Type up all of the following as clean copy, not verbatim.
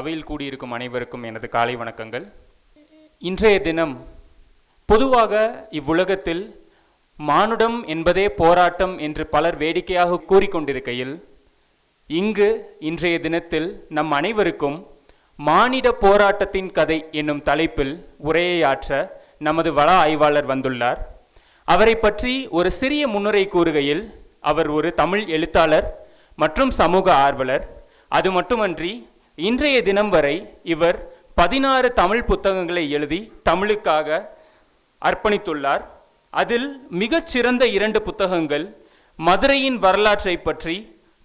அவையில் கூடியிருக்கும் அனைவருக்கும் எனது காலை வணக்கங்கள். இன்றைய தினம் பொதுவாக இவ்வுலகத்தில் மானுடம் என்பதே போராட்டம் என்று பலர் வேடிக்கையாக கூறிக்கொண்டிருக்கையில், இங்கு இன்றைய தினத்தில் நம் அனைவருக்கும் மானிட போராட்டத்தின் கதை என்னும் தலைப்பில் உரையாற்ற நமது வள ஆய்வாளர் வந்துள்ளார். அவரை பற்றி ஒரு சிறிய முன்னுரை கூறுகையில், அவர் ஒரு தமிழ் எழுத்தாளர் மற்றும் சமூக ஆர்வலர். அது மட்டுமன்றி இன்றைய தினம் வரை இவர் 16 தமிழ் புத்தகங்களை எழுதி தமிழுக்காக அர்ப்பணித்துள்ளார். அதில் மிகச்சிறந்த 2 புத்தகங்கள் மதுரையின் வரலாற்றை பற்றி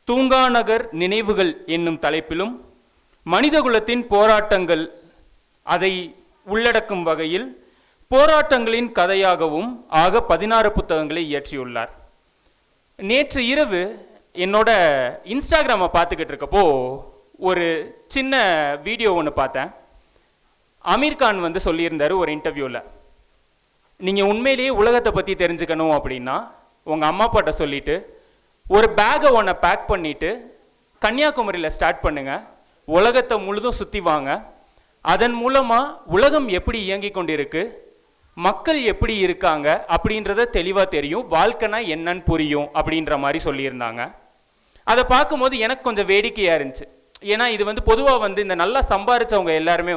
தூங்கா நகர் நினைவுகள் என்னும் தலைப்பிலும், மனிதகுலத்தின் போராட்டங்கள் அதை உள்ளடக்கும் வகையில் போராட்டங்களின் கதையாகவும் ஆக 16 புத்தகங்களை இயற்றியுள்ளார். நேற்று இரவு என்னோட இன்ஸ்டாகிராமை பார்த்துக்கிட்டு இருக்கப்போ ஒரு சின்ன வீடியோ ஒன்று பார்த்தேன். அமீர்கான் சொல்லியிருந்தார் ஒரு இன்டர்வியூவில், நீங்கள் உண்மையிலேயே உலகத்தை பற்றி தெரிஞ்சுக்கணும் அப்படின்னா உங்கள் அம்மா அப்பாட்ட சொல்லிவிட்டு ஒரு பேக்கை ஒன்றை பேக் பண்ணிவிட்டு கன்னியாகுமரியில் ஸ்டார்ட் பண்ணுங்கள், உலகத்தை முழுதும் சுற்றி வாங்க. அதன் மூலமாக உலகம் எப்படி இயங்கி கொண்டிருக்கு, மக்கள் எப்படி இருக்காங்க அப்படின்றத தெளிவாக தெரியும், வாழ்க்கைனா என்னன்னு புரியும் அப்படின்ற மாதிரி சொல்லியிருந்தாங்க. அதை பார்க்கும்போது எனக்கு கொஞ்சம் வேடிக்கையாக இருந்துச்சு. ஏன்னா இது பொதுவாக இந்த நல்லா சம்பாரித்தவங்க எல்லாருமே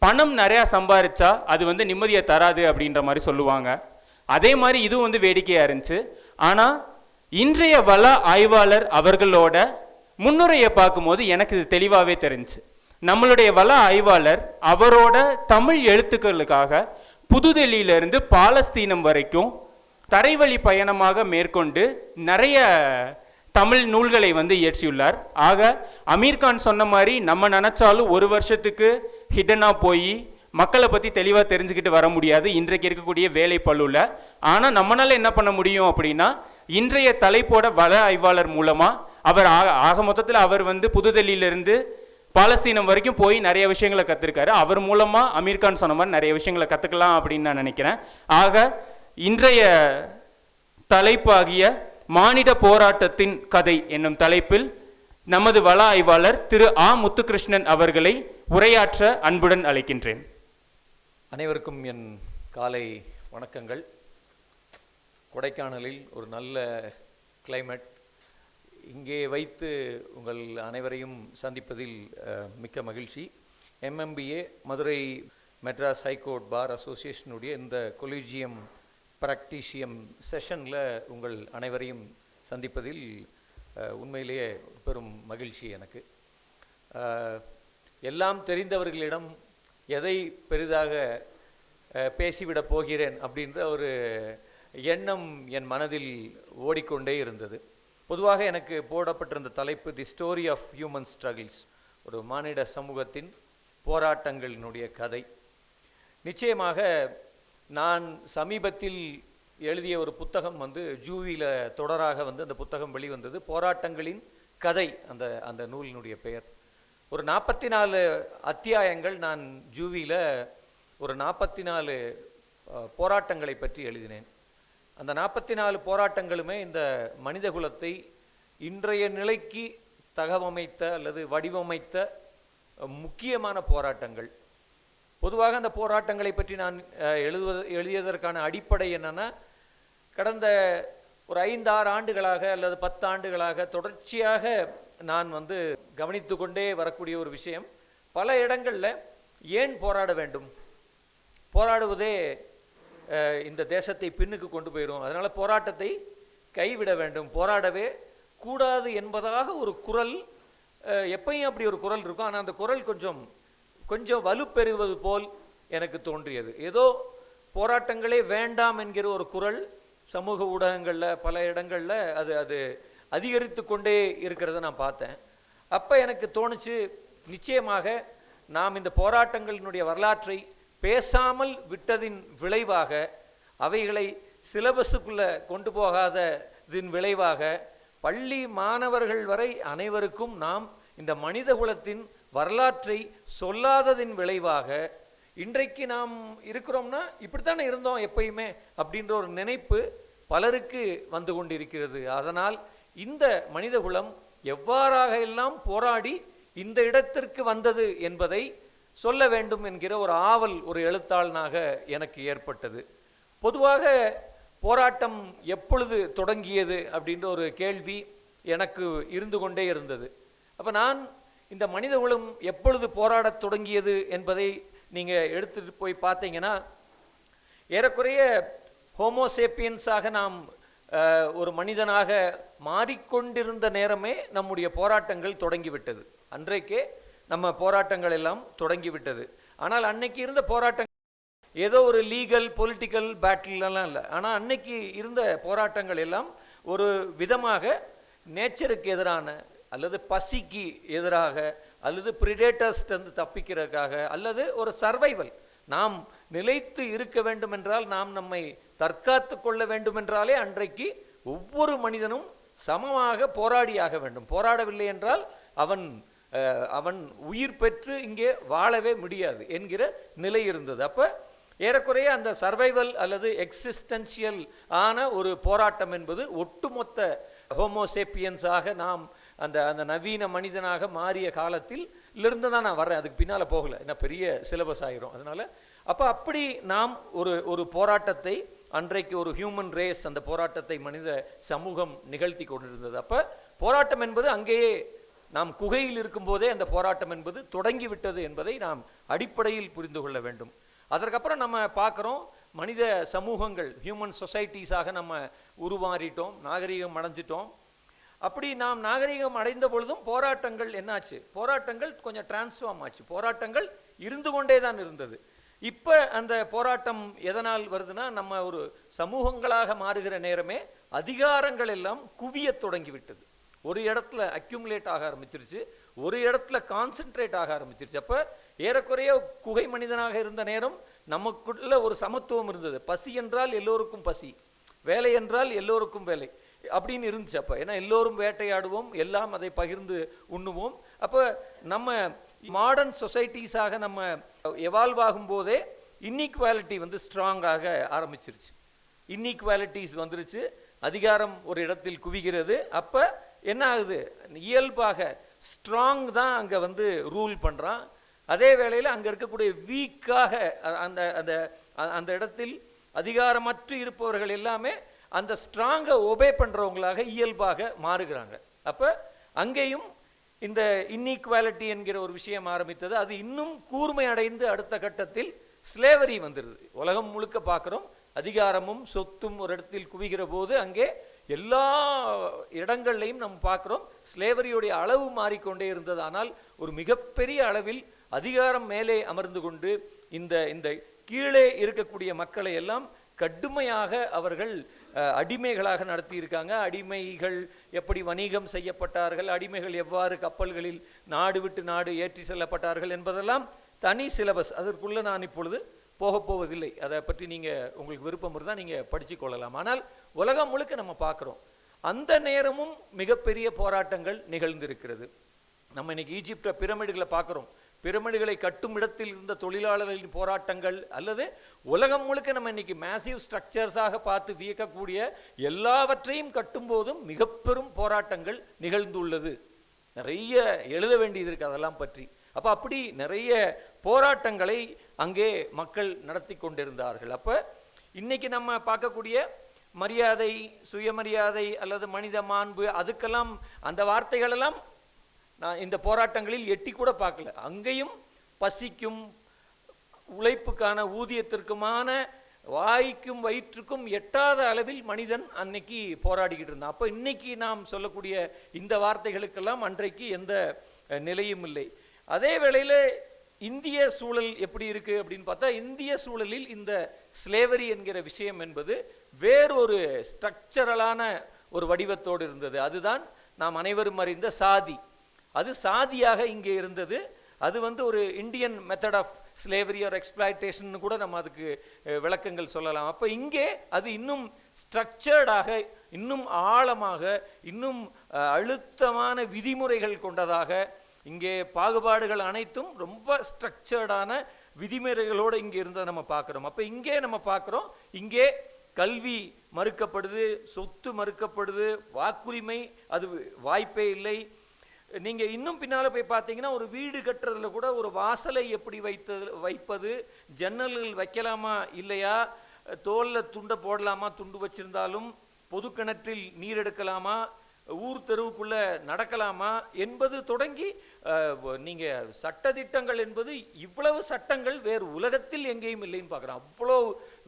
பணம் நிறையா சம்பாரிச்சா அது நிம்மதியை தராது அப்படின்ற மாதிரி சொல்லுவாங்க. அதே மாதிரி இது வேடிக்கையாக இருந்துச்சு. ஆனால் இன்றைய வள ஆய்வாளர் அவர்களோட முன்னுரையை பார்க்கும்போது எனக்கு இது தெளிவாகவே தெரிஞ்சுச்சு. நம்மளுடைய வள ஆய்வாளர் அவரோட தமிழ் எழுத்துக்களுக்காக புதுடெல்லியிலிருந்து பாலஸ்தீனம் வரைக்கும் தரைவழி பயணமாக மேற்கொண்டு நிறைய தமிழ் நூல்களை இயற்றியுள்ளார். ஆக அமீர்கான் சொன்ன மாதிரி நம்ம நினைச்சாலும் ஒரு வருஷத்துக்கு ஹிடனா போய் மக்களை பற்றி தெளிவாக தெரிஞ்சுக்கிட்டு வர முடியாது இன்றைக்கு இருக்கக்கூடிய வேலை பழுவில். ஆனால் நம்மளால என்ன பண்ண முடியும் அப்படின்னா, இன்றைய தலைப்போட வள ஆய்வாளர் மூலமாக அவர் ஆக மொத்தத்தில் அவர் புதுடெல்லியிலிருந்து பாலஸ்தீனம் வரைக்கும் போய் நிறைய விஷயங்களை கற்றுருக்காரு. அவர் மூலமாக அமீர்கான் சொன்ன மாதிரி நிறைய விஷயங்களை கற்றுக்கலாம் அப்படின்னு நான் நினைக்கிறேன். ஆக இன்றைய தலைப்பாகிய மானிட போராட்டத்தின் கதை என்னும் தலைப்பில் நமது வள ஆய்வாளர் திரு ஆ முத்துகிருஷ்ணன் அவர்களை உரையாற்ற அன்புடன் அழைக்கின்றேன். அனைவருக்கும் என் காலை வணக்கங்கள். கொடைக்கானலில் ஒரு நல்ல கிளைமேட், இங்கே வைத்து உங்கள் அனைவரையும் சந்திப்பதில் மிக்க மகிழ்ச்சி. MMBA மதுரை மெட்ராஸ் ஹைகோர்ட் பார் அசோசியேஷனுடைய இந்த கொலீஜியம் ப்ராக்டிஷியம் செஷனில் உங்கள் அனைவரையும் சந்திப்பதில் உண்மையிலேயே பெரும் மகிழ்ச்சி எனக்கு. எல்லாம் தெரிந்தவர்களிடம் எதை பெரிதாக பேசிவிடப் போகிறேன் அப்படின்ற ஒரு எண்ணம் என் மனதில் ஓடிக்கொண்டே இருந்தது. பொதுவாக எனக்கு போடப்பட்டிருந்த தலைப்பு the story of human struggles, ஒரு மானிட சமூகத்தின் போராட்டங்களினுடைய கதை. நிச்சயமாக நான் சமீபத்தில் எழுதிய ஒரு புத்தகம் ஜூவியில் தொடராக அந்த புத்தகம் வெளிவந்தது. போராட்டங்களின் கதை அந்த நூலினுடைய பெயர். ஒரு 44 அத்தியாயங்கள் நான் ஜூவியில் ஒரு 44 போராட்டங்களை பற்றி எழுதினேன். அந்த 44 போராட்டங்களுமே இந்த மனிதகுலத்தை இன்றைய நிலைக்கு தகவமைத்த அல்லது வடிவமைத்த முக்கியமான போராட்டங்கள். பொதுவாக அந்த போராட்டங்களை பற்றி நான் எழுதியதற்கான அடிப்படை என்னன்னா, கடந்த ஒரு 5-6 ஆண்டுகளாக அல்லது 10 ஆண்டுகளாக தொடர்ச்சியாக நான் கவனித்து கொண்டே வரக்கூடிய ஒரு விஷயம், பல இடங்களில் ஏன் போராட வேண்டும், போராடுவதே இந்த தேசத்தை பின்னுக்கு கொண்டு போயிடும், அதனால் போராட்டத்தை கைவிட வேண்டும், போராடவே கூடாது என்பதாக ஒரு குரல், எப்பயும் அப்படி ஒரு குரல் இருக்கும். ஆனால் அந்த குரல் கொஞ்சம் வலுப்பெறுவது போல் எனக்கு தோன்றியது. ஏதோ போராட்டங்களே வேண்டாம் என்கிற ஒரு குரல் சமூக ஊடகங்களில் பல இடங்களில் அது அதிகரித்து கொண்டே இருக்கிறத நான் பார்த்தேன். அப்போ எனக்கு தோணுச்சு, நிச்சயமாக நாம் இந்த போராட்டங்களினுடைய வரலாற்றை பேசாமல் விட்டதின் விளைவாக, அவைகளை சிலபஸுக்குள்ளே கொண்டு போகாததின் விளைவாக, பள்ளி மாணவர்கள் வரை அனைவருக்கும் நாம் இந்த மனித குலத்தின் வரலாற்றை சொல்லாததின் விளைவாக இன்றைக்கு நாம் இருக்கிறோம்னா இப்படித்தானே இருந்தோம் எப்பயுமே அப்படின்ற ஒரு நினைப்பு பலருக்கு வந்து கொண்டிருக்கிறது. அதனால் இந்த மனிதகுலம் எவ்வாறாக எல்லாம் போராடி இந்த இடத்திற்கு வந்தது என்பதை சொல்ல வேண்டும் என்கிற ஒரு ஆவல் ஒரு எழுத்தாளனாக எனக்கு ஏற்பட்டது. பொதுவாக போராட்டம் எப்பொழுது தொடங்கியது அப்படின்ற ஒரு கேள்வி எனக்கு இருந்து கொண்டே இருந்தது. அப்போ நான் இந்த மனிதகுலம் எப்பொழுது போராடத் தொடங்கியது என்பதை நீங்கள் எடுத்துட்டு போய் பார்த்தீங்கன்னா, ஏறக்குறைய ஹோமோசேப்பியன்ஸாக நாம் ஒரு மனிதனாக மாறிக்கொண்டிருந்த நேரமே நம்முடைய போராட்டங்கள் தொடங்கிவிட்டது. அன்றைக்கே நம்ம போராட்டங்கள் எல்லாம் தொடங்கிவிட்டது. ஆனால் அன்னைக்கு இருந்த போராட்டங்கள் ஏதோ ஒரு லீகல் பொலிட்டிக்கல் பேட்டிலெல்லாம் இல்லை. ஆனால் அன்னைக்கு இருந்த போராட்டங்கள் எல்லாம் ஒரு விதமாக நேச்சருக்கு எதிரான, அல்லது பசிக்கு எதிராக, அல்லது பிரிடேட்டர்ஸ்ட்டு தப்பிக்கிறதுக்காக, அல்லது ஒரு சர்வைவல், நாம் நிலைத்து இருக்க வேண்டும் என்றால், நாம் நம்மை தற்காத்து கொள்ள வேண்டும் என்றாலே அன்றைக்கு ஒவ்வொரு மனிதனும் சமமாக போராடியாக வேண்டும். போராடவில்லை என்றால் அவன் உயிர் பெற்று இங்கே வாழவே முடியாது என்கிற நிலை இருந்தது. அப்போ ஏறக்குறைய அந்த சர்வைவல் அல்லது எக்ஸிஸ்டென்ஷியல் ஆன ஒரு போராட்டம் என்பது ஒட்டுமொத்த ஹோமோசேப்பியன்ஸாக நாம் அந்த அந்த நவீன மனிதனாக மாறிய காலத்தில் இருந்து தான் நான் வர்றேன். அதுக்கு பின்னால் போகலை, என்ன பெரிய சிலபஸ் ஆகிரும். அதனால் அப்படி நாம் ஒரு போராட்டத்தை அன்றைக்கு ஒரு ஹியூமன் ரேஸ் அந்த போராட்டத்தை மனித சமூகம் நிகழ்த்தி கொண்டிருந்தது. அப்போ போராட்டம் என்பது அங்கேயே நாம் குகையில் இருக்கும்போதே அந்த போராட்டம் என்பது தொடங்கிவிட்டது என்பதை நாம் அடிப்படையில் புரிந்து கொள்ள வேண்டும். அதற்கப்புறம் நம்ம பார்க்குறோம், மனித சமூகங்கள் ஹியூமன் சொசைட்டிஸாக நம்ம உருமாறிட்டோம், நாகரிகம் அடைஞ்சிட்டோம். அப்படி நாம் நாகரிகம் அடைந்த பொழுதும் போராட்டங்கள் என்னாச்சு? போராட்டங்கள் கொஞ்சம் டிரான்ஸ்ஃபார்ம் ஆச்சு. போராட்டங்கள் இருந்து கொண்டே தான் இருந்தது. இப்போ அந்த போராட்டம் எதனால் வருதுன்னா, நம்ம ஒரு சமூகங்களாக மாறுகிற நேரமே அதிகாரங்கள் எல்லாம் குவிய தொடங்கிவிட்டது. ஒரு இடத்துல அக்யூமுலேட் ஆக ஆரம்பிச்சிருச்சு, ஒரு இடத்துல கான்சென்ட்ரேட் ஆக ஆரம்பிச்சிருச்சு. அப்போ ஏறக்குறைய குகை மனிதனாக இருந்த நேரம் நமக்குள்ள ஒரு சமத்துவம் இருந்தது. பசி என்றால் எல்லோருக்கும் பசி, வேலை என்றால் எல்லோருக்கும் வேலை அப்படின்னு இருந்துச்சு. அப்போ ஏன்னா எல்லோரும் வேட்டையாடுவோம், எல்லாம் அதை பகிர்ந்து உண்ணுவோம். அப்போ நம்ம மாடர்ன் சொசைட்டிஸாக நம்ம எவால்வ் ஆகும் போதே இன்இக்வாலிட்டி ஸ்ட்ராங்காக ஆரம்பிச்சிருச்சு. இன்இக்வாலிட்டிஸ் வந்துருச்சு, அதிகாரம் ஒரு இடத்தில் குவிகிறது. அப்போ என்ன ஆகுது? இயல்பாக ஸ்ட்ராங் தான் அங்கே ரூல் பண்ணுறான். அதே வேளையில் அங்கே இருக்கக்கூடிய வீக்காக அந்த அந்த அந்த இடத்தில் அதிகாரமற்று இருப்பவர்கள் எல்லாமே அந்த ஸ்ட்ராங்கை ஒபே பண்ணுறவங்களாக இயல்பாக மாறுகிறாங்க. அப்போ அங்கேயும் இந்த இன்இக்வாலிட்டி என்கிற ஒரு விஷயம் ஆரம்பித்தது. அது இன்னும் கூர்மை அடைந்து அடுத்த கட்டத்தில் ஸ்லேவரி வந்துடுது. உலகம் முழுக்க பார்க்குறோம், அதிகாரமும் சொத்தும் ஒரு இடத்தில் குவிகிற போது அங்கே எல்லா இடங்கள்லையும் நம்ம பார்க்குறோம் ஸ்லேவரியுடைய அளவு மாறிக்கொண்டே இருந்தது. ஆனால் ஒரு மிகப்பெரிய அளவில் அதிகாரம் மேலே அமர்ந்து கொண்டு இந்த இந்த கீழே இருக்கக்கூடிய மக்களை எல்லாம் கடுமையாக அவர்கள் அடிமைகளாக நடத்தியிருக்காங்க. அடிமைகள் எப்படி வணிகம் செய்யப்பட்டார்கள், அடிமைகள் எவ்வாறு கப்பல்களில் நாடு விட்டு நாடு ஏற்றி செல்லப்பட்டார்கள் என்பதெல்லாம் தனி சிலபஸ். அதற்குள்ளே நான் இப்பொழுது போவதில்லை. அதை பற்றி நீங்கள் உங்களுக்கு விருப்பம் இருந்தால் நீங்கள் படித்து கொள்ளலாம். ஆனால் உலகம் முழுக்க நம்ம பார்க்குறோம், அந்த நேரமும் மிகப்பெரிய போராட்டங்கள் நிகழ்ந்திருக்கிறது. நம்ம இன்னைக்கு ஈஜிப்ட பிரமிடுகளை பார்க்குறோம். பிரமிடுகளை கட்டும் இடத்தில் இருந்த தொழிலாளர்களின் போராட்டங்கள், அல்லது உலகம் முழுக்க நம்ம இன்னைக்கு மேசிவ் ஸ்ட்ரக்சர்ஸாக பார்த்து வியக்கக்கூடிய எல்லாவற்றையும் கட்டும் போதும் மிக பெரும் போராட்டங்கள் நிகழ்ந்துள்ளது. நிறைய எழுத வேண்டியது இருக்கு அதெல்லாம் பற்றி. அப்படி நிறைய போராட்டங்களை அங்கே மக்கள் நடத்தி கொண்டிருந்தார்கள். அப்போ இன்னைக்கு நம்ம பார்க்கக்கூடிய மரியாதை, சுயமரியாதை அல்லது மனித மாண்பு, அதுக்கெல்லாம் அந்த வார்த்தைகள் எல்லாம் நான் இந்த போராட்டங்களில் எட்டி கூட பார்க்கல. அங்கேயும் பசிக்கும் உழைப்புக்கான ஊதியத்திற்குமான வாய்க்கும் வயிற்றுக்கும் எட்டாத அளவில் மனிதன் அன்னைக்கு போராடிக்கிட்டு இருந்தான். அப்போ இன்னைக்கு நாம் சொல்லக்கூடிய இந்த வார்த்தைகளுக்கெல்லாம் அன்றைக்கு எந்த நிலையும் இல்லை. அதே வேளையில் இந்திய சூழல் எப்படி இருக்கு அப்படின்னு பார்த்தா, இந்திய சூழலில் இந்த ஸ்லேவரி என்கிற விஷயம் என்பது வேறொரு ஸ்ட்ரக்சரலான ஒரு வடிவத்தோடு இருந்தது. அதுதான் நாம் அனைவரும் அறிந்த சாதி. அது சாதியாக இங்கே இருந்தது. அது ஒரு Indian method of slavery or exploitation கூட நம்ம அதுக்கு விளக்கங்கள் சொல்லலாம். அப்போ இங்கே அது இன்னும் ஸ்ட்ரக்சர்டாக, இன்னும் ஆழமாக, இன்னும் அழுத்தமான விதிமுறைகள் கொண்டதாக, இங்கே பாகுபாடுகள் அனைத்தும் ரொம்ப ஸ்ட்ரக்சர்டான விதிமுறைகளோடு இங்கே இருந்ததை நம்ம பார்க்குறோம். அப்போ இங்கே நம்ம பார்க்குறோம், இங்கே கல்வி மறுக்கப்படுது, சொத்து மறுக்கப்படுது, வாக்குரிமை அது வாய்ப்பே இல்லை, நீங்க இன்னும் பின்னால போய் பார்த்தீங்கன்னா ஒரு வீடு கட்டுறதுல கூட ஒரு வாசலை எப்படி வைப்பது, ஜன்னல்கள் வைக்கலாமா இல்லையா, தோல்ல துண்டை போடலாமா, துண்டு வச்சிருந்தாலும் பொது கிணற்றில் நீர் எடுக்கலாமா, ஊர் தெருவுக்குள்ள நடக்கலாமா என்பது தொடங்கி நீங்க சட்டதிட்டங்கள் என்பது இவ்வளவு சட்டங்கள் வேறு உலகத்தில் எங்கேயும் இல்லைன்னு பார்க்குறோம். அவ்வளோ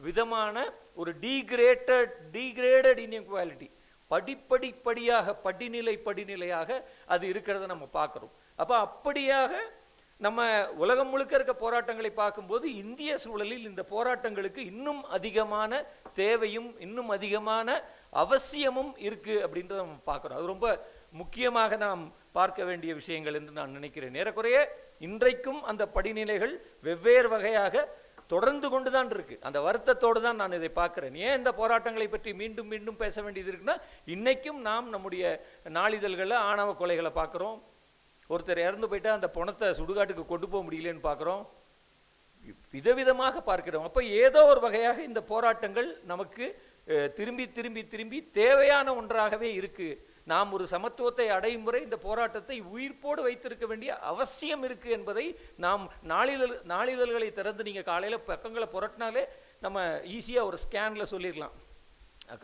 விதமான ஒரு டீக்ரேடட் இன்இக்வாலிட்டி படிப்படியாக படிநிலையாக அது இருக்கிறத நம்ம பார்க்குறோம். அப்போ அப்படியாக நம்ம உலகம் முழுக்க இருக்க போராட்டங்களை பார்க்கும்போது இந்திய சூழலில் இந்த போராட்டங்களுக்கு இன்னும் அதிகமான தேவையும் இன்னும் அதிகமான அவசியமும் இருக்கு அப்படின்றத நம்ம பார்க்குறோம். அது ரொம்ப முக்கியமாக நாம் பார்க்க வேண்டிய விஷயங்கள் என்று நான் நினைக்கிறேன். ஏறக்குறைய இன்றைக்கும் அந்த படிநிலைகள் வெவ்வேறு வகையாக தொடர்ந்து கொண்டு தான் இருக்கு. அந்த வருத்தத்தோடு தான் நான் இதை பார்க்கிறேன். ஏன் இந்த போராட்டங்களை பற்றி மீண்டும் மீண்டும் பேச வேண்டியது இருக்குன்னா, இன்னைக்கும் நாம் நம்முடைய நாளிதழ்களில் ஆணவ கொலைகளை பார்க்குறோம். ஒருத்தர் இறந்து போயிட்டா அந்த பணத்தை சுடுகாட்டுக்கு கொண்டு போக முடியலன்னு பார்க்குறோம். விதவிதமாக பார்க்கிறோம். அப்போ ஏதோ ஒரு வகையாக இந்த போராட்டங்கள் நமக்கு திரும்பி திரும்பி திரும்பி தேவையான ஒன்றாகவே இருக்கு. நாம் ஒரு சமத்துவத்தை அடையும் முறை இந்த போராட்டத்தை உயிர்ப்போடு வைத்திருக்க வேண்டிய அவசியம் இருக்கு என்பதை நாம் நாளிதழ்களை திறந்து நீங்கள் காலையில் பக்கங்களை புரட்டினாலே நம்ம ஈஸியாக ஒரு ஸ்கேனில் சொல்லிடலாம்.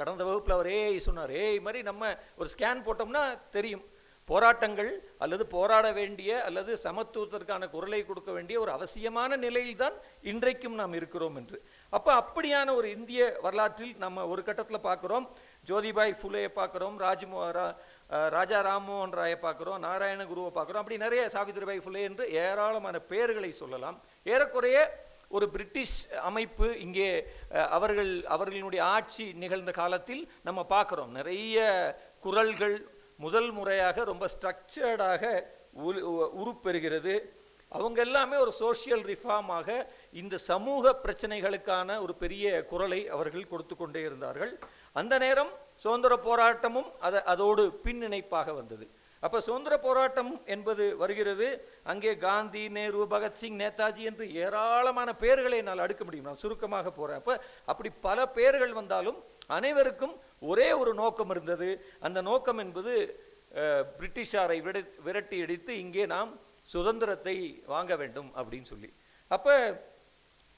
கடந்த வகுப்பில் அவர் ஏஐ சொன்னார். ஏஐ மாதிரி நம்ம ஒரு ஸ்கேன் போட்டோம்னா தெரியும் போராட்டங்கள் அல்லது போராட வேண்டிய அல்லது சமத்துவத்திற்கான குரலை கொடுக்க வேண்டிய ஒரு அவசியமான நிலையில்தான் இன்றைக்கும் நாம் இருக்கிறோம் என்று. அப்போ அப்படியான ஒரு இந்திய வரலாற்றில் நம்ம ஒரு கட்டத்தில் பார்க்குறோம். ஜோதிபாய் ஃபுலேயை பார்க்குறோம், ராஜா ராம்மோகன் ராயை பார்க்குறோம், நாராயண குருவை பார்க்குறோம். அப்படி நிறைய சாவித்திரிபாய் ஃபுலே என்று ஏராளமான பெயர்களை சொல்லலாம். ஏறக்குறைய ஒரு பிரிட்டிஷ் அமைப்பு இங்கே அவர்களுடைய ஆட்சி நிகழ்ந்த காலத்தில் நம்ம பார்க்குறோம். நிறைய குரல்கள் முதல் முறையாக ரொம்ப ஸ்ட்ரக்சர்டாக உருப்பெறுகிறது. அவங்க எல்லாமே ஒரு சோஷியல் ரிஃபார்மாக இந்த சமூக பிரச்சனைகளுக்கான ஒரு பெரிய குரலை அவர்கள் கொடுத்து கொண்டே இருந்தார்கள். அந்த நேரம் சுதந்திர போராட்டமும் அதோடு பின்னிணைப்பாக வந்தது. அப்போ சுதந்திர போராட்டம் என்பது வருகிறது. அங்கே காந்தி, நேரு, பகத்சிங், நேதாஜி என்று ஏராளமான பெயர்களை என்னால் அடுக்க முடியும். நான் சுருக்கமாக போகிறேன். அப்படி பல பெயர்கள் வந்தாலும் அனைவருக்கும் ஒரே ஒரு நோக்கம் இருந்தது. அந்த நோக்கம் என்பது பிரிட்டிஷாரை விரட்டி அடித்து இங்கே நாம் சுதந்திரத்தை வாங்க வேண்டும் அப்படின்னு சொல்லி. அப்போ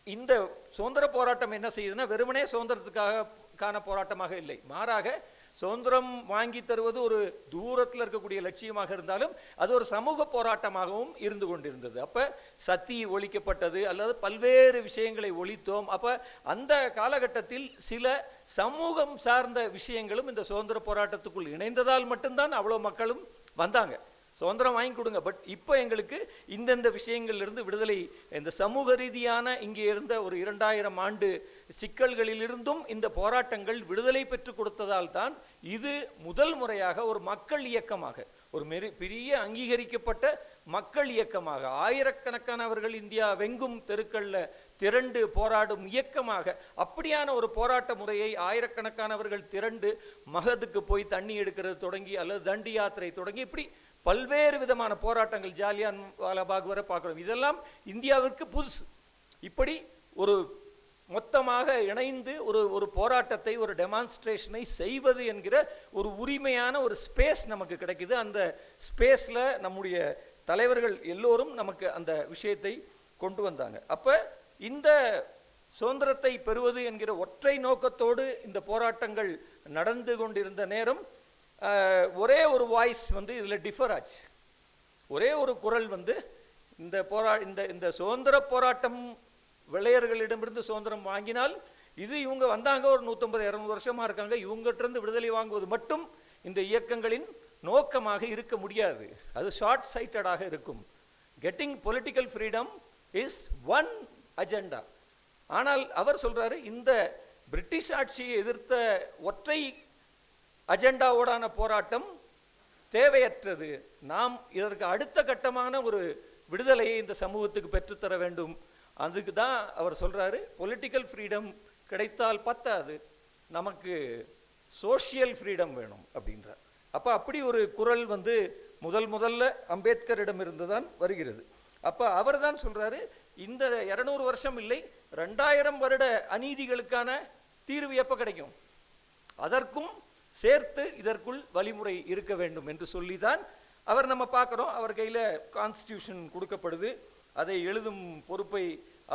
இந்த சுதந்திர போராட்டம் என்ன செய்யுதுன்னா, வெறுமனே சுதந்திரத்துக்கான போராட்டமாக இல்லை, மாறாக சுதந்திரம் வாங்கி தருவது ஒரு தூரத்தில் இருக்கக்கூடிய லட்சியமாக இருந்தாலும் அது ஒரு சமூக போராட்டமாகவும் இருந்து கொண்டிருந்தது. அப்போ சதி ஒழிக்கப்பட்டது அல்லது பல்வேறு விஷயங்களை ஒழித்தோம். அப்போ அந்த காலகட்டத்தில் சில சமூகம் சார்ந்த விஷயங்களும் இந்த சுதந்திர போராட்டத்துக்குள் இணைந்ததால் மட்டும்தான் அவ்வளோ மக்களும் வந்தாங்க. சுதந்திரம் வாங்கி கொடுங்க, பட் இப்போ எங்களுக்கு இந்தந்த விஷயங்கள்லிருந்து விடுதலை, இந்த சமூக ரீதியான இங்கே இருந்த ஒரு 2000 ஆண்டு சிக்கல்களிலிருந்தும் இந்த போராட்டங்கள் விடுதலை பெற்று கொடுத்ததால் தான் இது முதல் முறையாக ஒரு மக்கள் இயக்கமாக, ஒரு பெரிய அங்கீகரிக்கப்பட்ட மக்கள் இயக்கமாக, ஆயிரக்கணக்கானவர்கள் இந்தியா வெங்கும் தெருக்களில் திரண்டு போராடும் இயக்கமாக, அப்படியான ஒரு போராட்ட முறையை ஆயிரக்கணக்கானவர்கள் திரண்டு மகதுக்கு போய் தண்ணி எடுக்கிறது தொடங்கி அல்லது தண்டி யாத்திரை தொடங்கி இப்படி பல்வேறு விதமான போராட்டங்கள் ஜாலியான் வாலாபாக் வரை பார்க்குறோம். இதெல்லாம் இந்தியாவிற்கு புதுசு. இப்படி ஒரு மொத்தமாக இணைந்து ஒரு போராட்டத்தை, ஒரு டெமான்ஸ்ட்ரேஷனை செய்வது என்கிற ஒரு உரிமையான ஒரு ஸ்பேஸ் நமக்கு கிடைக்குது. அந்த ஸ்பேஸில் நம்முடைய தலைவர்கள் எல்லோரும் நமக்கு அந்த விஷயத்தை கொண்டு வந்தாங்க. அப்போ இந்த சுதந்திரத்தை பெறுவது என்கிற ஒற்றை நோக்கத்தோடு இந்த போராட்டங்கள் நடந்து கொண்டிருந்த நேரம் ஒரே ஒரு வாய்ஸ் இதில் டிஃபர் ஆச்சு. ஒரே ஒரு குரல் இந்த சுதந்திர போராட்டம் வெள்ளையர்களிடமிருந்து சுதந்திரம் வாங்கினால் இது இவங்க வந்தாங்க, ஒரு 150-200 வருஷமா இருக்காங்க, இவங்ககிட்ட விடுதலை வாங்குவது மட்டும் இந்த இயக்கங்களின் நோக்கமாக இருக்க முடியாது. அது ஷார்ட் சைட்டடாக இருக்கும். Getting political freedom is one agenda. ஆனால் அவர் சொல்றாரு, இந்த பிரிட்டிஷ் ஆட்சியை எதிர்த்த ஒற்றை அஜெண்டாவோடான போராட்டம் தேவையற்றது. நாம் இதற்கு அடுத்த கட்டமான ஒரு விடுதலையை இந்த சமூகத்துக்கு பெற்றுத்தர வேண்டும். அதுக்கு தான் அவர் சொல்றாரு, பொலிட்டிக்கல் ஃப்ரீடம் கிடைத்தால் பத்தாது, நமக்கு சோஷியல் ஃப்ரீடம் வேணும் அப்படின்றார். அப்போ அப்படி ஒரு குரல் முதல்ல அம்பேத்கரிடம் இருந்து தான் வருகிறது. அப்போ அவர் தான் சொல்றாரு, இந்த 200 வருஷம் இல்லை, 2000 வருட அநீதிகளுக்கான தீர்வு எப்போ கிடைக்கும், அதற்கும் சேர்த்து இதற்குள் வழிமுறை இருக்க வேண்டும் என்று சொல்லிதான் அவர் நம்ம பார்க்குறோம், அவர் கையில் கான்ஸ்டியூஷன் கொடுக்கப்படுது, அதை எழுதும் பொறுப்பை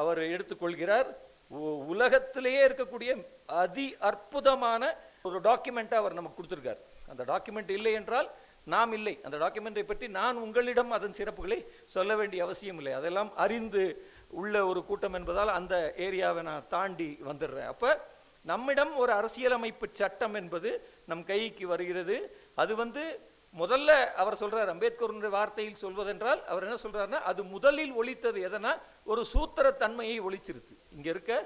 அவர் எடுத்துக்கொள்கிறார். உலகத்திலேயே இருக்கக்கூடிய அதி அற்புதமான ஒரு டாக்குமெண்ட்டை அவர் நமக்கு கொடுத்துருக்கார். அந்த டாக்குமெண்ட் இல்லை என்றால் நாம் இல்லை. அந்த டாக்குமெண்ட்டை பற்றி நான் உங்களிடம் அதன் சிறப்புகளை சொல்ல வேண்டிய அவசியம் இல்லை. அதெல்லாம் அறிந்து உள்ள ஒரு கூட்டம் என்பதால் அந்த ஏரியாவை நான் தாண்டி வந்துடுறேன். அப்போ நம்மிடம் ஒரு அரசியலமைப்பு சட்டம் என்பது நம் கைக்கு வருகிறது. அது முதல்ல அவர் சொல்றார், அம்பேத்கருடைய வார்த்தையில் சொல்வதென்றால் அவர் என்ன சொல்றாருன்னா, அது முதலில் ஒழித்தது எதனா ஒரு சூத்திரத்தன்மையை ஒழிச்சிருச்சு. இங்க இருக்க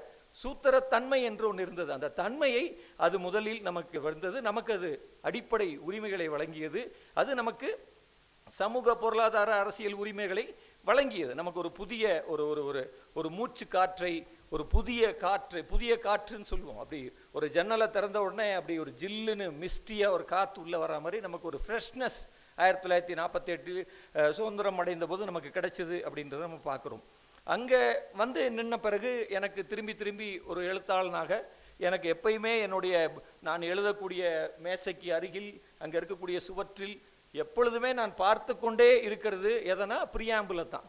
சூத்திரத்தன்மை என்று ஒன்று இருந்தது. அந்த தன்மையை அது முதலில் நமக்கு வந்தது. நமக்கு அது அடிப்படை உரிமைகளை வழங்கியது. அது நமக்கு சமூக பொருளாதார அரசியல் உரிமைகளை வழங்கியது. நமக்கு ஒரு புதிய ஒரு ஒரு ஒரு மூச்சு காற்றை, ஒரு புதிய காற்றுன்னு சொல்லுவோம். அப்படி ஒரு ஜன்னலை திறந்த உடனே அப்படி ஒரு ஜில்லுன்னு மிஸ்டியாக ஒரு காற்று உள்ளே வர மாதிரி நமக்கு ஒரு ஃப்ரெஷ்னஸ் 1948 சுதந்திரம் அடைந்த போது நமக்கு கிடைச்சது அப்படின்றத நம்ம பார்க்குறோம். அங்கே நின்ன பிறகு எனக்கு திரும்பி ஒரு எழுத்தாளனாக எனக்கு எப்பயுமே நான் எழுதக்கூடிய மேசைக்கு அருகில் அங்கே இருக்கக்கூடிய சுவற்றில் எப்பொழுதுமே நான் பார்த்து கொண்டே இருக்கிறது எதனா பிரியாம்பிளை தான்.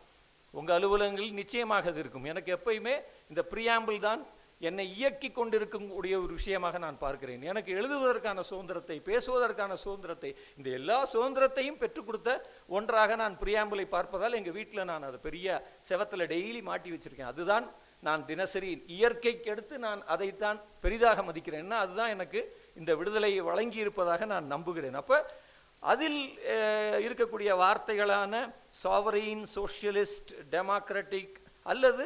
உங்கள் அலுவலகங்களில் நிச்சயமாக அது இருக்கும். எனக்கு எப்பயுமே இந்த பிரியாம்பிள் தான் என்னை இயக்கி கொண்டிருக்கக்கூடிய ஒரு விஷயமாக நான் பார்க்கிறேன். எனக்கு எழுதுவதற்கான சுதந்திரத்தை, பேசுவதற்கான சுதந்திரத்தை, இந்த எல்லா சுதந்திரத்தையும் பெற்றுக் கொடுத்த ஒன்றாக நான் பிரியாம்பிளை பார்ப்பதால் எங்கள் வீட்டில் நான் அதை பெரிய செவத்தில் டெய்லி மாட்டி வச்சிருக்கேன். அதுதான் நான் தினசரி இயற்கைக்கு எடுத்து நான் அதைத்தான் பெரிதாக மதிக்கிறேன். அதுதான் எனக்கு இந்த விடுதலையை வழங்கி இருப்பதாக நான் நம்புகிறேன். அப்போ அதில் இருக்கக்கூடிய வார்த்தைகளான சாவரின், சோஷியலிஸ்ட், டெமோக்ராட்டிக் அல்லது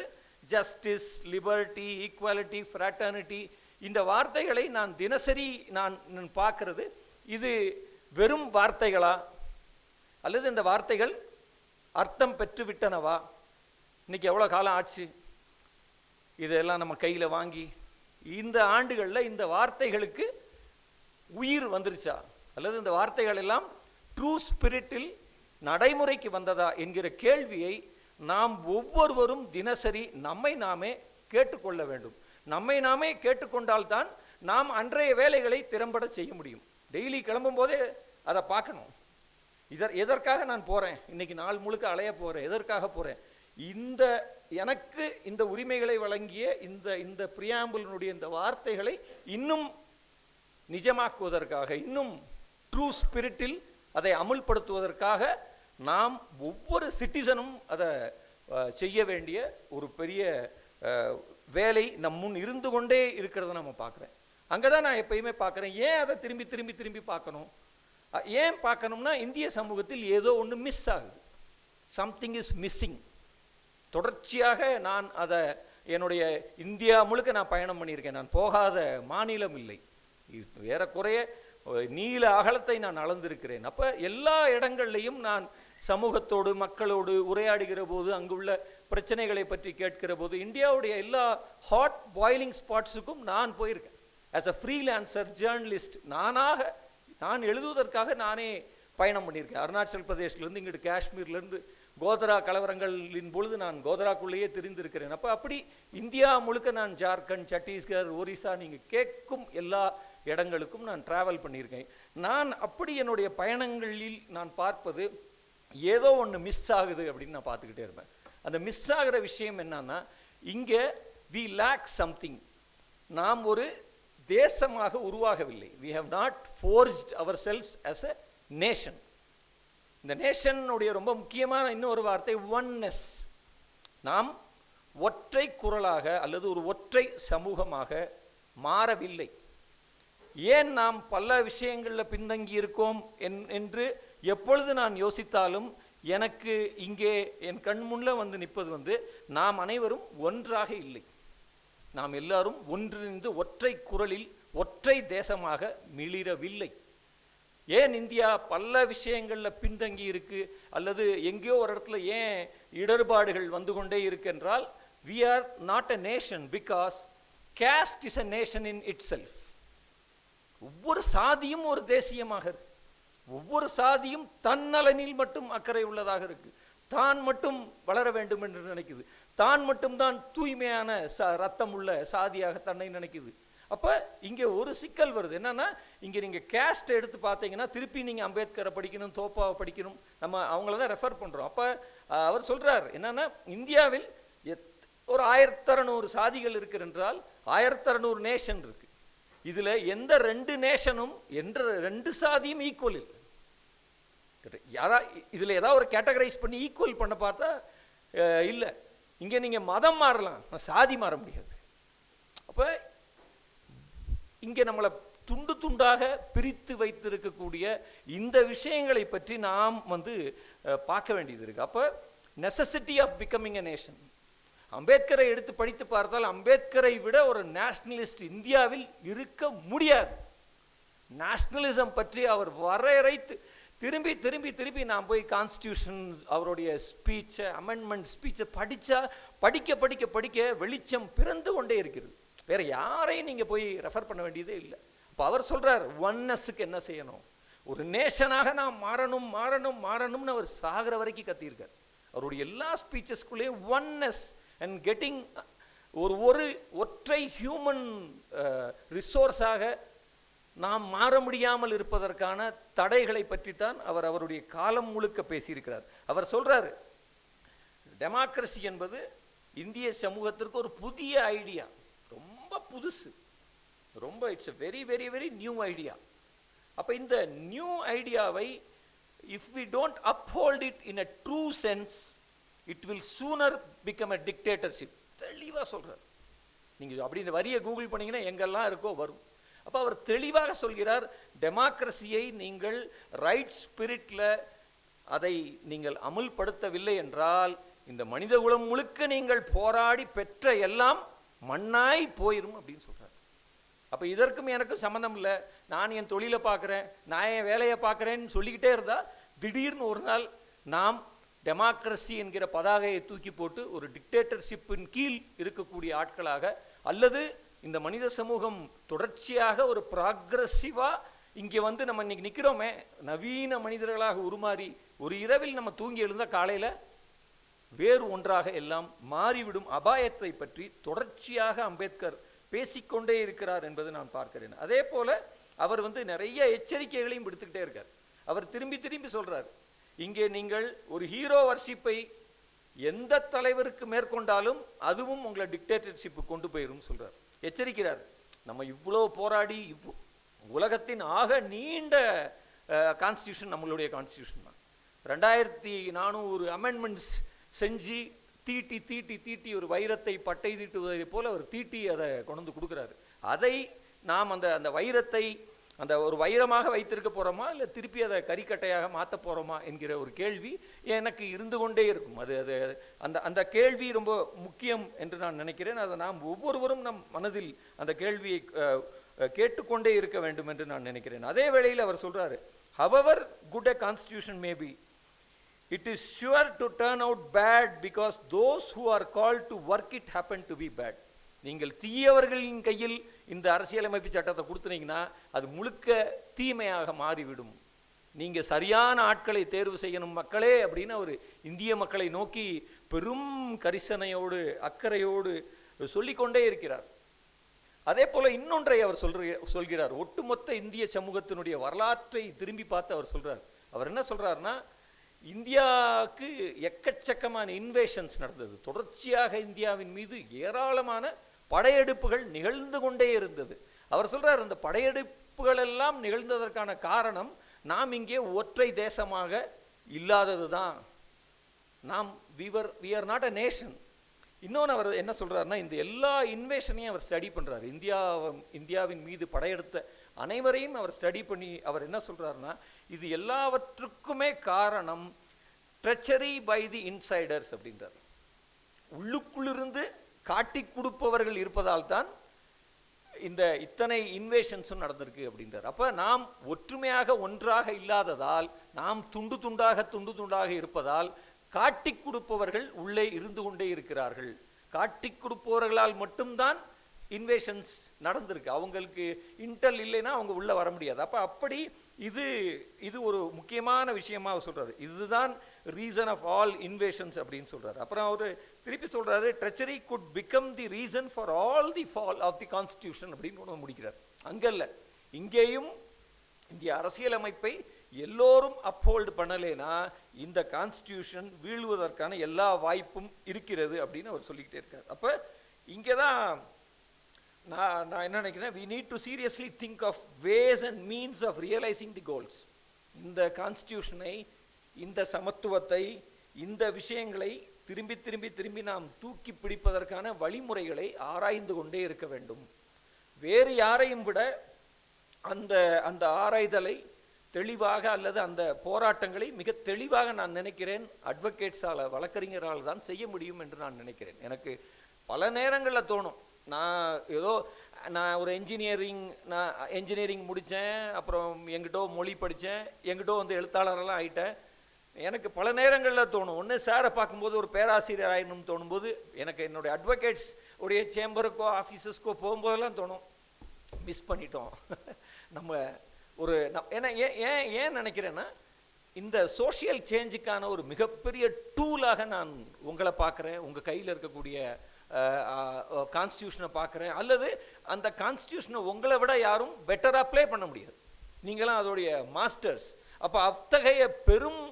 ஜஸ்டிஸ், லிபர்ட்டி, ஈக்குவாலிட்டி, ஃப்ராட்டர்னிட்டி, இந்த வார்த்தைகளை நான் தினசரி நான் பார்க்கறது, இது வெறும் வார்த்தைகளா அல்லது இந்த வார்த்தைகள் அர்த்தம் பெற்று விட்டனவா? இன்னைக்கு எவ்வளோ காலம் ஆச்சு இதெல்லாம் நம்ம கையில் வாங்கி? இந்த ஆண்டுகளில் இந்த வார்த்தைகளுக்கு உயிர் வந்துருச்சா அல்லது இந்த வார்த்தைகள் எல்லாம் ட்ரூ ஸ்பிரிட்டில் நடைமுறைக்கு வந்ததா என்கிற கேள்வியை நாம் ஒவ்வொருவரும் தினசரி நம்மை நாமே கேட்டுக்கொள்ள வேண்டும். நம்மை நாமே கேட்டுக்கொண்டால்தான் நாம் அன்றைய வேலைகளை திறம்பட செய்ய முடியும். டெய்லி கிளம்பும் போதே அதை பார்க்கணும். எதற்காக நான் போகிறேன், இன்னைக்கு நாள் முழுக்க அலைய போகிறேன், எதற்காக போகிறேன்? எனக்கு இந்த உரிமைகளை வழங்கிய இந்த பிரியாம்பிளினுடைய இந்த வார்த்தைகளை இன்னும் நிஜமாக்குவதற்காக, இன்னும் ட்ரூ ஸ்பிரிட்டில் அதை அமுல்படுத்துவதற்காக நாம் ஒவ்வொரு சிட்டிசனும் அதை செய்ய வேண்டிய ஒரு பெரிய வேலை நம் முன் இருந்து கொண்டே இருக்கிறத நம்ம பார்க்குறேன். அங்கே தான் நான் எப்பயுமே பார்க்குறேன். ஏன் அதை திரும்பி பார்க்கணும்? ஏன் பார்க்கணும்னா, இந்திய சமூகத்தில் ஏதோ ஒன்று மிஸ் ஆகுது. Something is missing. தொடர்ச்சியாக நான் அதை என்னுடைய இந்தியா முழுக்க நான் பயணம் பண்ணியிருக்கேன். நான் போகாத மாநிலம் இல்லை. ஏறக்குறைய நீல அகலத்தை நான் அளந்திருக்கிறேன். அப்போ எல்லா இடங்கள்லையும் நான் சமூகத்தோடு, மக்களோடு உரையாடுகிற போது, அங்குள்ள பிரச்சனைகளை பற்றி கேட்கிற போது, இந்தியாவுடைய எல்லா ஹாட் பாயிலிங் ஸ்பாட்ஸுக்கும் நான் போயிருக்கேன். ஆஸ் அ ஃப்ரீலான்சர் ஜேர்னலிஸ்ட் நான் எழுதுவதற்காக நானே பயணம் பண்ணியிருக்கேன். அருணாச்சல் பிரதேஷ்லேருந்து இங்கிட்டு காஷ்மீர்லேருந்து கோத்ரா கலவரங்களின் பொழுது நான் கோத்ராக்குள்ளேயே தெரிந்திருக்கிறேன். அப்படி இந்தியா முழுக்க நான் ஜார்க்கண்ட், சத்தீஸ்கர், ஒரிசா, நீங்கள் கேட்கும் எல்லா இடங்களுக்கும் நான் டிராவல் பண்ணியிருக்கேன். நான் அப்படி என்னுடைய பயணங்களில் நான் பார்ப்பது, ஏதோ ஒன்று மிஸ் ஆகுது அப்படின்னு நான் பார்த்துக்கிட்டே இருப்பேன். அந்த மிஸ் ஆகிற விஷயம் என்னன்னா, இங்கே வி லேக் சம்திங். நாம் ஒரு தேசமாக உருவாகவில்லை. We have not forced ourselves as a nation. இந்த நேஷனுடைய ரொம்ப முக்கியமான இன்னொரு வார்த்தை ஒன்னஸ். நாம் ஒற்றை குரலாக அல்லது ஒரு ஒற்றை சமூகமாக மாறவில்லை. ஏன் நாம் பல விஷயங்களில் பின்தங்கி இருக்கோம் என்று எப்பொழுது நான் யோசித்தாலும் எனக்கு இங்கே என் கண் முன்ன நிற்பது நாம் அனைவரும் ஒன்றாக இல்லை. நாம் எல்லாரும் ஒன்றிணைந்து ஒற்றை குரலில் ஒற்றை தேசமாக மிளிரவில்லை. ஏன் இந்தியா பல விஷயங்களில் பின்தங்கி இருக்கு அல்லது எங்கேயோ ஒரு இடத்துல ஏன் இடர்பாடுகள் வந்து கொண்டே இருக்கு என்றால், we are not a nation because caste is a nation in itself. ஒவ்வொரு சாதியும் ஒரு தேசியமாக இருக்கு. ஒவ்வொரு சாதியும் தன்னலனில் மட்டும் அக்கறை உள்ளதாக இருக்கு. தான் மட்டும் வளர வேண்டும் என்று நினைக்குது. தான் மட்டும் தான் தூய்மையான ரத்தம் உள்ள சாதியாக தன்னை நினைக்குது. அப்போ இங்கே ஒரு சிக்கல் வருது என்னன்னா, இங்கே நீங்கள் கேஸ்ட் எடுத்து பார்த்தீங்கன்னா திருப்பி நீங்கள் அம்பேத்கரை படிக்கணும், தோப்பாவை படிக்கணும், நம்ம அவங்கள தான் ரெஃபர் பண்ணுறோம். அப்போ அவர் சொல்கிறார் என்னன்னா, இந்தியாவில் ஒரு 1600 சாதிகள் இருக்கு என்றால் 1600 நேஷன் இருக்கு. இதில் எந்த 2 நேஷனும் என்ற 2 சாதியும் ஈக்குவல் இல்லை. இதில் ஏதாவது ஒரு கேட்டகரைஸ் பண்ணி ஈக்குவல் பண்ண பார்த்தா இல்லை. இங்கே நீங்கள் மதம் மாறலாம், சாதி மாற முடியாது. அப்போ இங்கே நம்மளை துண்டு துண்டாக பிரித்து வைத்திருக்கக்கூடிய இந்த விஷயங்களை பற்றி நாம் பார்க்க வேண்டியது இருக்கு. அப்போ necessity of becoming a nation. அம்பேத்கரை எடுத்து படித்து பார்த்தால் அம்பேத்கரை விட ஒரு நேஷனலிஸ்ட் இந்தியாவில் இருக்க முடியாது. நேஷனலிசம் பற்றி அவர் வரையறைத்து திரும்பி திரும்பி திரும்பி நான் போய் கான்ஸ்டியூஷன் அவருடைய ஸ்பீச்சை, அமெண்ட்மெண்ட் ஸ்பீச்சை படிக்க படிக்க படிக்க வெளிச்சம் பிறந்து கொண்டே இருக்கிறது. வேற யாரையும் நீங்கள் போய் ரெஃபர் பண்ண வேண்டியதே இல்லை. அப்போ அவர் சொல்கிறார், ஒன்னஸுக்கு என்ன செய்யணும், ஒரு நேஷனாக நான் மாறணும் மாறணும் மாறணும்னு அவர் சாகிற வரைக்கும் கத்தியிருக்கார். அவருடைய எல்லா ஸ்பீச்சஸ்குள்ளேயும் ஒன்னஸ் அண்ட் கெட்டிங் ஒரு ஒற்றை ஹியூமன் ரிசோர்ஸாக நாம் மாற முடியாமல் இருப்பதற்கான தடைகளை பற்றித்தான் அவர் அவருடைய காலம் முழுக்க பேசியிருக்கிறார். அவர் சொல்றாரு, டெமோக்ரஸி என்பது இந்திய சமூகத்திற்கு ஒரு புதிய ஐடியா, ரொம்ப புதுசு, ரொம்ப it's a very very very new idea. அப்போ இந்த நியூ ஐடியாவை if we don't uphold it in a true sense it will sooner become a dictatorship. தெளிவாக சொல்றார். நீங்கள் அப்படி இந்த வரியை கூகுள் பண்ணிங்கன்னா எங்கெல்லாம் இருக்கோ வரும். அப்போ அவர் தெளிவாக சொல்கிறார், டெமோக்ரஸியை நீங்கள் ரைட் ஸ்பிரிட்டில் அதை நீங்கள் அமுல்படுத்தவில்லை என்றால் இந்த மனித குலம் முழுக்க நீங்கள் போராடி பெற்ற எல்லாம் மண்ணாய் போயிரும் அப்படின்னு சொல்கிறார். அப்போ இதற்கும் எனக்கும் சம்மந்தம் இல்லை, நான் என் தொழிலை பார்க்குறேன், நான் என் வேலையை பார்க்குறேன்னு சொல்லிக்கிட்டே இருந்தால் திடீர்னு ஒரு நாள் நாம் டெமோக்ரஸி என்கிற பதாகையை தூக்கி போட்டு ஒரு டிக்டேட்டர்ஷிப்பின் கீழ் இருக்கக்கூடிய ஆட்களாக, அல்லது இந்த மனித சமூகம் தொடர்ச்சியாக ஒரு ப்ராக்ரஸிவாக இங்கே நம்ம இன்னைக்கு நிற்கிறோமே நவீன மனிதர்களாக உருமாறி ஒரு இரவில் நம்ம தூங்கி எழுந்தால் காலையில் வேறு ஒன்றாக எல்லாம் மாறிவிடும் அபாயத்தை பற்றி தொடர்ச்சியாக அம்பேத்கர் பேசிக்கொண்டே இருக்கிறார் என்பது நான் பார்க்கிறேன். அதே போல அவர் நிறைய எச்சரிக்கைகளையும் விடுத்துக்கிட்டே இருக்கார். அவர் திரும்பி திரும்பி சொல்றார், இங்கே நீங்கள் ஒரு ஹீரோ வர்ஷிப்பை எந்த தலைவருக்கு மேற்கொண்டாலும் அதுவும் உங்களை டிக்டேட்டர்ஷிப்பு கொண்டு போயிரும் சொல்றார், எச்சரிக்கிறார். நம்ம இவ்வளோ போராடி உலகத்தின் ஆக நீண்ட கான்ஸ்டியூஷன் நம்மளுடைய கான்ஸ்டியூஷன் தான். 2400 அமெண்ட்மெண்ட்ஸ் செஞ்சு தீட்டி தீட்டி தீட்டி ஒரு வைரத்தை பட்டை தீட்டுவதை போல அவர் தீட்டி அதை கொண்டு கொடுக்குறாரு. அதை நாம் அந்த வைரத்தை அந்த ஒரு வைரமாக வைத்திருக்க போகிறோமா இல்லை திருப்பி அதை கரிக்கட்டையாக மாற்ற போகிறோமா என்கிற ஒரு கேள்வி எனக்கு இருந்து கொண்டே இருக்கும். அந்த கேள்வி ரொம்ப முக்கியம் என்று நான் நினைக்கிறேன். அதை நாம் ஒவ்வொருவரும் நம் மனதில் அந்த கேள்வியை கேட்டுக்கொண்டே இருக்க வேண்டும் என்று நான் நினைக்கிறேன். அதே வேளையில் அவர் சொல்றாரு, however good a constitution may be, it is sure to turn out bad because those who are called to work it happen to be bad. நீங்கள் தீயவர்களின் கையில் இந்த அரசியலமைப்பு சட்டத்தை கொடுத்துனீங்கன்னா அது முழுக்க தீமையாக மாறிவிடும். நீங்கள் சரியான ஆட்களை தேர்வு செய்யணும் மக்களே அப்படின்னு அவர் இந்திய மக்களை நோக்கி பெரும் கரிசனையோடு அக்கறையோடு சொல்லிக்கொண்டே இருக்கிறார். அதே போல இன்னொன்றை அவர் சொல்கிறார். ஒட்டுமொத்த இந்திய சமூகத்தினுடைய வரலாற்றை திரும்பி பார்த்து அவர் சொல்றார். அவர் என்ன சொல்றாருன்னா, இந்தியாவுக்கு எக்கச்சக்கமான இன்வேஷன்ஸ் நடந்தது. தொடர்ச்சியாக இந்தியாவின் மீது ஏராளமான படையெடுப்புகள் நிகழ்ந்து கொண்டே இருந்தது. அவர் சொல்றார், அந்த படையெடுப்புகள் எல்லாம் நிகழ்ந்ததற்கான காரணம் நாம் இங்கே ஒற்றை தேசமாக இல்லாதது தான். நாம் we are not a nation. இன்னொன்று அவர் என்ன சொல்றாருன்னா, இந்த எல்லா இன்வேஷனையும் அவர் ஸ்டடி பண்றாரு. இந்தியாவின் மீது படையெடுத்த அனைவரையும் அவர் ஸ்டடி பண்ணி அவர் என்ன சொல்றாருன்னா, இது எல்லாவற்றுக்குமே காரணம் ட்ரெச்சரி பை தி இன்சைடர்ஸ் அப்படின்றார். உள்ளுக்குள்ளிருந்து காட்டி கொடுப்பவர்கள் இருப்பதால் தான் இந்த இத்தனை இன்வேஷன்ஸும் நடந்திருக்கு அப்படின்றார். அப்போ நாம் ஒற்றுமையாக ஒன்றாக இல்லாததால், நாம் துண்டு துண்டாக இருப்பதால் காட்டி கொடுப்பவர்கள் உள்ளே இருந்து கொண்டே இருக்கிறார்கள். காட்டி கொடுப்பவர்களால் மட்டும்தான் இன்வேஷன்ஸ் நடந்திருக்கு. அவங்களுக்கு இன்டெல் இல்லைன்னா அவங்க உள்ளே வர முடியாது. அப்படி இது ஒரு முக்கியமான விஷயமாக சொல்றாரு. இதுதான் ரீசன் ஆஃப் ஆல் இன்வேஷன்ஸ் அப்படின்னு சொல்றாரு. அப்புறம் அவர் திருப்பி சொல்றாரு, treachery could become the reason for all the fall of the constitution அப்படின்னு ஒன்று முடிக்கிறார். அங்கல்ல, இங்கேயும் இந்திய அரசியலமைப்பை எல்லோரும் அப்ஹோல்டு பண்ணலேனா இந்த கான்ஸ்டிடியூஷன் வீழ்வதற்கான எல்லா வாய்ப்பும் இருக்கிறது அப்படின்னு அவர் சொல்லிக்கிட்டே இருக்கார். அப்போ இங்கே தான் நான் என்ன நினைக்கிறேன், we need to seriously think of ways and means of realizing the goals. இந்த கான்ஸ்டிடியூஷனை, இந்த சமத்துவத்தை, இந்த விஷயங்களை திரும்பி திரும்பி திரும்பி நாம் தூக்கி பிடிப்பதற்கான வழிமுறைகளை ஆராய்ந்து கொண்டே இருக்க வேண்டும். வேறு யாரையும் விட அந்த அந்த ஆராய்தலை தெளிவாக அல்லது அந்த போராட்டங்களை மிக தெளிவாக நான் நினைக்கிறேன் அட்வொகேட்ஸால், வழக்கறிஞரால் தான் செய்ய முடியும் என்று நான் நினைக்கிறேன். எனக்கு பல நேரங்களில் தோணும், நான் ஒரு என்ஜினியரிங் முடித்தேன், அப்புறம் எங்கிட்டோ மொழி படித்தேன், எங்கிட்டோ எழுத்தாளரெல்லாம் ஆகிட்டேன். எனக்கு பல நேரங்களில் தோணும், ஒன்று சாரை பார்க்கும்போது ஒரு பேராசிரியர் ஆயிடணும்னு தோணும்போது, எனக்கு என்னுடைய அட்வொகேட்ஸ் உடைய சேம்பருக்கோ ஆஃபீஸஸ்க்கோ போகும்போதெல்லாம் தோணும், மிஸ் பண்ணிட்டோம் நம்ம ஒரு ஏன்னா ஏன் நினைக்கிறேன்னா, இந்த சோஷியல் சேஞ்சுக்கான ஒரு மிகப்பெரிய டூலாக நான் உங்களை பார்க்குறேன், உங்கள் கையில் இருக்கக்கூடிய கான்ஸ்டியூஷனை பார்க்குறேன். அல்லது அந்த கான்ஸ்டியூஷனை உங்களை விட யாரும் பெட்டராக ப்ளே பண்ண முடியாது, நீங்களாம் அதோடைய மாஸ்டர்ஸ். அப்போ அத்தகைய பெரும்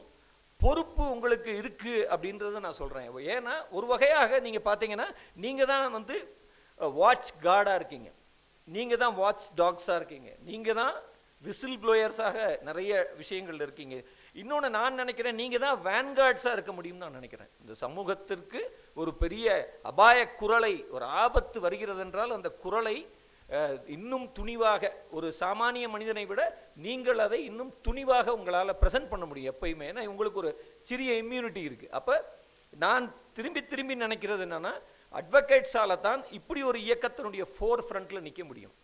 பொறுப்பு உங்களுக்கு இருக்குது அப்படின்றத நான் சொல்கிறேன். ஏன்னா ஒரு வகையாக நீங்கள் பார்த்தீங்கன்னா, நீங்கள் தான் வாட்ச் கார்டாக இருக்கீங்க, நீங்கள் தான் வாட்ச் டாக்ஸாக இருக்கீங்க, நீங்கள் தான் விசில் ப்ளோயர்ஸாக நிறைய விஷயங்கள் இருக்கீங்க. இன்னொன்று நான் நினைக்கிறேன், நீங்கள் தான் வேன்கார்ட்ஸாக இருக்க முடியும்னு நான் நினைக்கிறேன். இந்த சமூகத்திற்கு ஒரு பெரிய அபாய குரலை, ஒரு ஆபத்து வருகிறது என்றால் அந்த குரலை இன்னும் துணிவாக, ஒரு சாமானிய மனிதனை விட நீங்கள் அதை இன்னும் துணிவாக உங்களால் ப்ரெசென்ட் பண்ண முடியும் எப்பயுமே. ஏன்னா உங்களுக்கு ஒரு சிறிய இம்யூனிட்டி இருக்குது. அப்போ நான் திரும்பி திரும்பி நினைக்கிறது என்னென்னா, அட்வொகேட்ஸால் தான் இப்படி ஒரு இயக்கத்தினுடைய ஃபோர் ஃப்ரண்ட்டில் நிற்க முடியும்.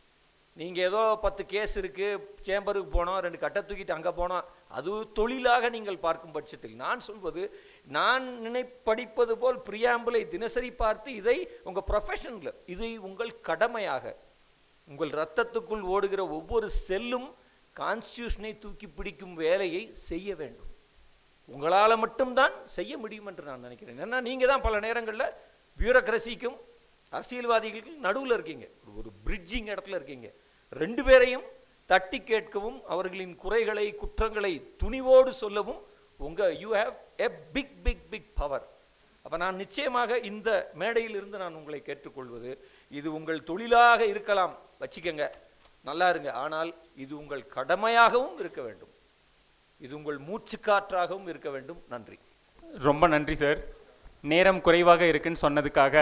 நீங்கள் ஏதோ 10 கேஸ் இருக்குது, சேம்பருக்கு போனோம், 2 கட்டை தூக்கிட்டு அங்கே போனோம், அது தொழிலாக நீங்கள் பார்க்கும் பட்சத்தில், நான் சொல்வது, நான் படிப்பது போல் பிரியாம்பிளை தினசரி பார்த்து இதை உங்கள் ப்ரொஃபஷனில், இதை உங்கள் கடமையாக, உங்கள் இரத்தத்துக்குள் ஓடுகிற ஒவ்வொரு செல்லும் கான்ஸ்டியூஷனை தூக்கி பிடிக்கும் வேலையை செய்ய வேண்டும். உங்களால் மட்டும்தான் செய்ய முடியும் என்று நான் நினைக்கிறேன். ஏன்னா நீங்கள் தான் பல நேரங்களில் பியூரோக்ரஸிக்கும் அரசியல்வாதிகளுக்கும் நடுவில் இருக்கீங்க, ஒரு பிரிட்ஜிங் இடத்துல இருக்கீங்க. 2 பேரையும் தட்டி கேட்கவும், அவர்களின் குறைகளை, குற்றங்களை துணிவோடு சொல்லவும் you have a big big big power. அப்போ நான் நிச்சயமாக இந்த மேடையில் இருந்து நான் உங்களை கேட்டுக்கொள்வது, இது உங்கள் தொழிலாக இருக்கலாம், வச்சுக்கங்க, நல்லா இருங்க, ஆனால் இது உங்கள் கடமையாகவும் இருக்க வேண்டும், இது உங்கள் மூச்சுக்காற்றாகவும் இருக்க வேண்டும். நன்றி. ரொம்ப நன்றி சார். நேரம் குறைவாக இருக்குன்னு சொன்னதுக்காக,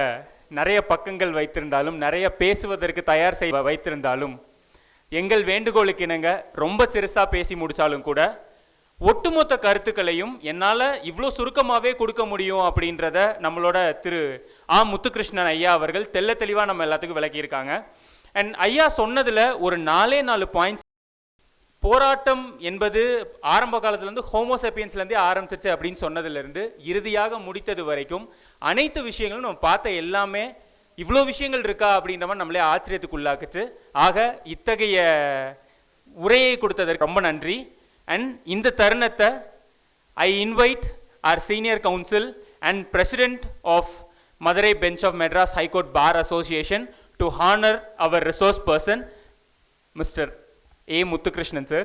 நிறைய பக்கங்கள் வைத்திருந்தாலும், நிறைய பேசுவதற்கு தயார் செய்ய வைத்திருந்தாலும், எங்கள் வேண்டுகோளுக்கு இணங்க ரொம்ப சிறுசாக பேசி முடித்தாலும் கூட ஒட்டுமொத்த கருத்துக்களையும் என்னால் இவ்வளோ சுருக்கமாகவே கொடுக்க முடியும் அப்படின்றத நம்மளோட திரு முத்துகிருஷ்ணன் ஐயா அவர்கள் தெள்ள தெளிவாக நம்ம எல்லாத்துக்கும் விளக்கியிருக்காங்க. அண்ட் ஐயா சொன்னதில் ஒரு 4 பாயிண்ட்ஸ், போராட்டம் என்பது ஆரம்ப காலத்துலேருந்து ஹோமோசெப்பியன்ஸ்லேருந்தே ஆரம்பிச்சிருச்சு அப்படின்னு சொன்னதுலேருந்து இறுதியாக முடித்தது வரைக்கும் அனைத்து விஷயங்களும் நம்ம பார்த்த எல்லாமே இவ்வளோ விஷயங்கள் இருக்கா அப்படின்ற மாதிரி நம்மளே ஆச்சரியத்துக்குள்ளாக்குச்சு. ஆக இத்தகைய உரையை கொடுத்ததற்கு ரொம்ப நன்றி. அண்ட் இந்த தருணத்தை I invite our senior counsel and president of Madurai Bench of Madras High Court Bar Association to honor our resource person, Mr. A. Muthukrishnan sir.